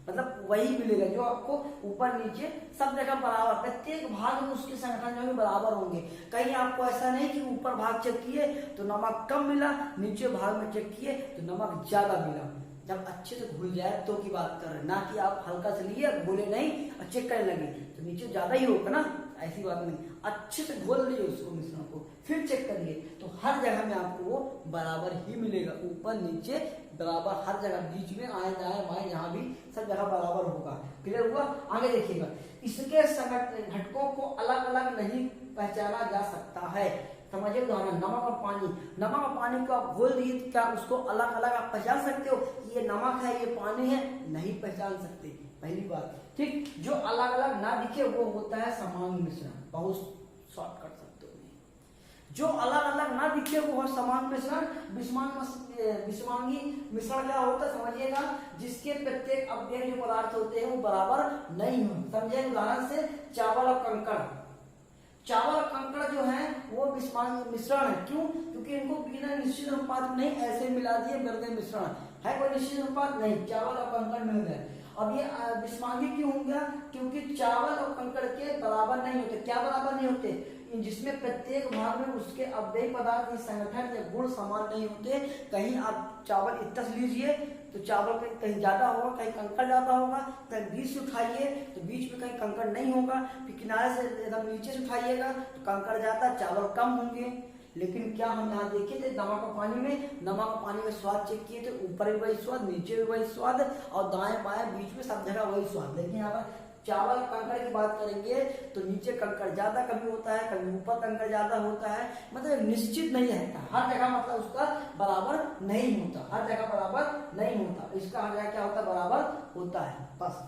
मतलब वही मिलेगा जो आपको ऊपर नीचे सब जगह बराबर, प्रत्येक भाग में उसके संगठन जो है बराबर होंगे। कहीं आपको ऐसा नहीं कि ऊपर भाग चेक किए तो नमक कम मिला, नीचे भाग में चेक किए तो नमक ज्यादा मिला। जब अच्छे से घुल जाए तो की बात कर रहे हैं, ना कि आप हल्का से लिए घोले नहीं और चेक करने लगे तो नीचे ज्यादा ही होगा ना, ऐसी बात नहीं। अच्छे से घोल लीजिए उसको मिश्रण को, फिर चेक करिए तो हर जगह में आपको वो बराबर ही मिलेगा, ऊपर नीचे बराबर, हर जगह बीच में आए दाएं बाएं जहां भी सब जगह बराबर होगा। क्लियर हुआ? आगे देखिएगा, इसके घटकों को अलग अलग नहीं पहचाना जा सकता है। समझिए उदाहरण, नमक और पानी। नमक और पानी को आप घोल दिए, क्या उसको अलग अलग आप पहचान सकते हो? ये नमक है, ये पानी है? नहीं पहचान सकते, पहली बात। ठीक, जो अलग अलग ना दिखे वो होता है समांगी मिश्रण। बहुत शॉर्ट कर सकते हो। जो अलग अलग ना दिखे वो है समांगी मिश्रण। विषमांगी मिश्रण क्या होता है समझिएगा, जिसके प्रत्येक अवयव जो पदार्थ होते हैं वो बराबर नहीं हो। समझे उदाहरण से, चावल और कंकड़। चावल और कंकड़ जो है वो विषमांगी मिश्रण है। क्यों? क्योंकि इनको बिना निश्चित अनुपात में नहीं, ऐसे मिला दिए मिल गए मिश्रण है, कोई निश्चित अनुपात नहीं, चावल और कंकड़ मिल गए। अब ये विषमांगी क्यों हो गया? क्योंकि चावल और कंकड़ के बराबर नहीं होते। क्या बराबर नहीं होते? जिसमें प्रत्येक भाग में उसके अवयव पदार्थ संगठन या गुण समान नहीं होते। कहीं आप चावल इतना लीजिए तो चावल कहीं ज्यादा होगा, कहीं कंकड़ ज्यादा होगा, कहीं बीच से उठाइए तो बीच में कहीं कंकड़ नहीं होगा, फिर किनारे से एकदम नीचे से उठाइएगा तो कंकड़ ज्यादा चावल कम होंगे। लेकिन क्या हम यहाँ देखे थे नमक और पानी में, नमक और पानी में स्वाद चेक किए थे, ऊपर भी वही स्वाद, नीचे भी वही स्वाद और दाएं बाएं बीच में सब जगह वही स्वाद। लेकिन यहाँ पर चावल कंकड़ की बात करेंगे तो नीचे कंकड़ ज्यादा कभी होता है, कभी ऊपर कंकड़ ज्यादा होता है, मतलब निश्चित नहीं रहता हर जगह, मतलब उसका बराबर नहीं होता, हर जगह बराबर नहीं होता, इसका हर जगह क्या होता है? बराबर होता है बस।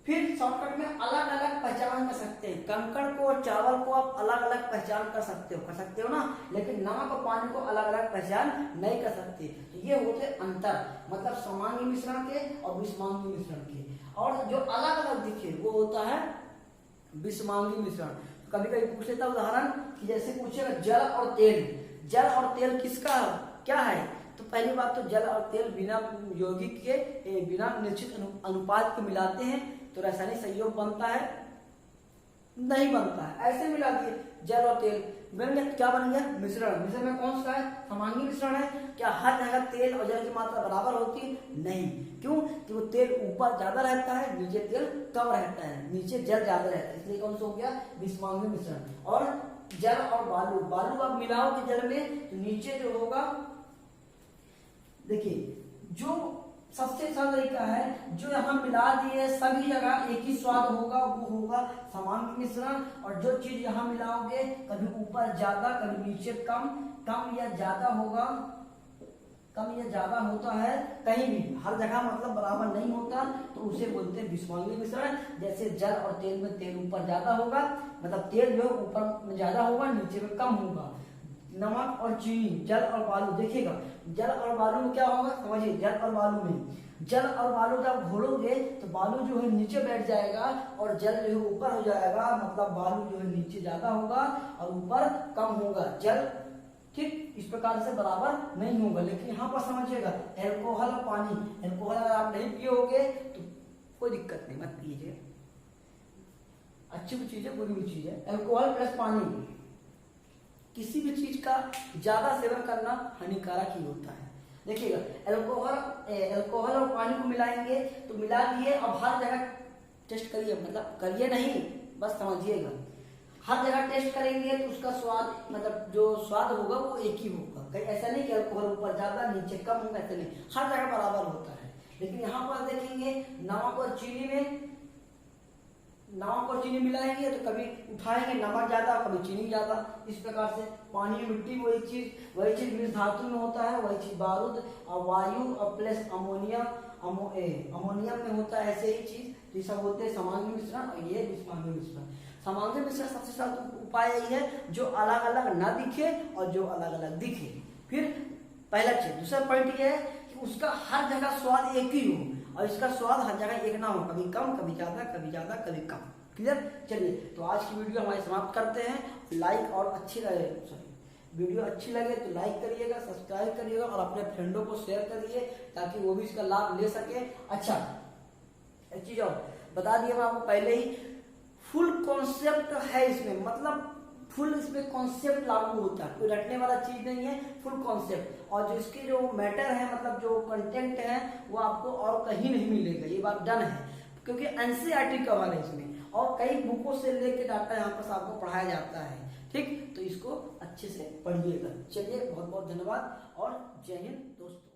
फिर शॉर्टकट में अलग अलग पहचान कर सकते हैं, कंकड़ को और चावल को आप अलग अलग पहचान कर सकते हो ना, लेकिन नमक और पानी को अलग अलग पहचान नहीं कर सकते। तो ये होते अंतर, मतलब समांगी मिश्रण के और विषमांगी मिश्रण के। और जो अलग अलग दिखे वो होता है विषमांगी मिश्रण। कभी कभी पूछ लेता उदाहरण कि जैसे पूछेगा जल और तेल। जल और तेल किसका क्या है? तो पहली बात तो जल और तेल बिना यौगिक के, बिना निश्चित अनुपात के मिलाते हैं तो रासायनिक संयोग बनता है? नहीं बनता है। ऐसे मिला दिए जल और तेल, बन गया, क्या बन गया? मिश्रण। मिश्रण में कौन सा है? समांगी मिश्रण है। क्या हर जगह तेल और जल की मात्रा बराबर होती है? नहीं। क्यों? कि वो तेल ऊपर ज्यादा रहता है, नीचे तेल कम रहता है, नीचे जल ज्यादा रहता है, इसलिए कौन सा हो गया? विषमांगी मिश्रण। और जल और बालू, बालू आप मिलाओगे जल में तो नीचे जो होगा, देखिए जो सबसे सरल तरीका है, जो यहाँ मिला दिए सभी जगह एक ही स्वाद होगा, वो होगा समांगी मिश्रण। और जो चीज यहाँ मिलाओगे कभी ऊपर ज्यादा कभी नीचे कम, कम या ज्यादा होगा, कम या ज्यादा होता है कहीं भी, हर जगह मतलब बराबर नहीं होता, तो उसे बोलते हैं विषमांगी मिश्रण। जैसे जल और तेल में तेल ऊपर ज्यादा होगा, मतलब तेल जो ऊपर में ज्यादा होगा नीचे में कम होगा। नमक और चीनी, जल और बालू, देखिएगा जल और बालू में क्या होगा समझिए। जल और बालू में, जल और बालू जब घोलोगे तो बालू जो है नीचे बैठ जाएगा और जल जो है ऊपर हो जाएगा, मतलब बालू जो है नीचे ज्यादा होगा और ऊपर कम होगा जल। ठीक, इस प्रकार से बराबर नहीं होगा। लेकिन यहाँ पर समझिएगा एल्कोहल और पानी, एल्कोहल अगर आप नहीं पियोगे तो कोई दिक्कत नहीं, मत पीजिए, अच्छी भी चीज है बुरी भी चीज है। एल्कोहल प्लस पानी, किसी भी चीज का ज्यादा सेवन करना हानिकारक ही होता है। देखिएगा एल्कोहल और पानी को मिलाएंगे तो मिला दिए, अब हर जगह टेस्ट करिए, मतलब करिए नहीं बस समझिएगा, हर जगह टेस्ट करेंगे तो उसका स्वाद, मतलब जो स्वाद होगा वो एक ही होगा। कहीं ऐसा नहीं कि अल्कोहल ऊपर ज्यादा नीचे कम होगा, ऐसा नहीं, हर जगह बराबर होता है। लेकिन यहाँ पर देखेंगे नमक और चीनी में, नमक और चीनी मिलाएंगे तो कभी उठाएंगे नमक ज्यादा कभी चीनी ज्यादा, इस प्रकार से। पानी मिट्टी वही चीज मिश्र धातु में होता है, वही चीज बारूद और वायु और प्लस अमोनियम में होता है, ऐसे ही चीज। ये सब होते हैं समांगी मिश्रण और ये विषमांगी मिश्रण। समांगी मिश्रण सबसे सरल उपाय यही है जो अलग अलग न दिखे और जो अलग अलग दिखे। फिर पहला चीज, दूसरा पॉइंट ये है कि उसका हर जगह स्वाद एक ही हो और इसका स्वाद हर जगह एक ना हो, कभी कम कभी ज्यादा कभी कम। क्लियर? चलिए तो आज की वीडियो हमारी समाप्त करते हैं। लाइक और वीडियो अच्छी लगे तो लाइक करिएगा, सब्सक्राइब करिएगा और अपने फ्रेंडों को शेयर करिए ताकि वो भी इसका लाभ ले सके। अच्छा, एक चीज और बता दिया मैं आपको पहले ही, फुल कॉन्सेप्ट है इसमें, मतलब फुल इसमें कॉन्सेप्ट लागू होता है, कोई रटने वाला चीज नहीं है, फुल कॉन्सेप्ट। और जो इसके जो मैटर है, मतलब जो कंटेंट है, वो आपको और कहीं नहीं मिलेगा, ये बात डन है, क्योंकि एनसीईआरटी कवर है इसमें और कई बुकों से लेके डाटा यहाँ पर आपको पढ़ाया जाता है। ठीक, तो इसको अच्छे से पढ़िएगा। चलिए, बहुत बहुत धन्यवाद और जय हिंद दोस्तों।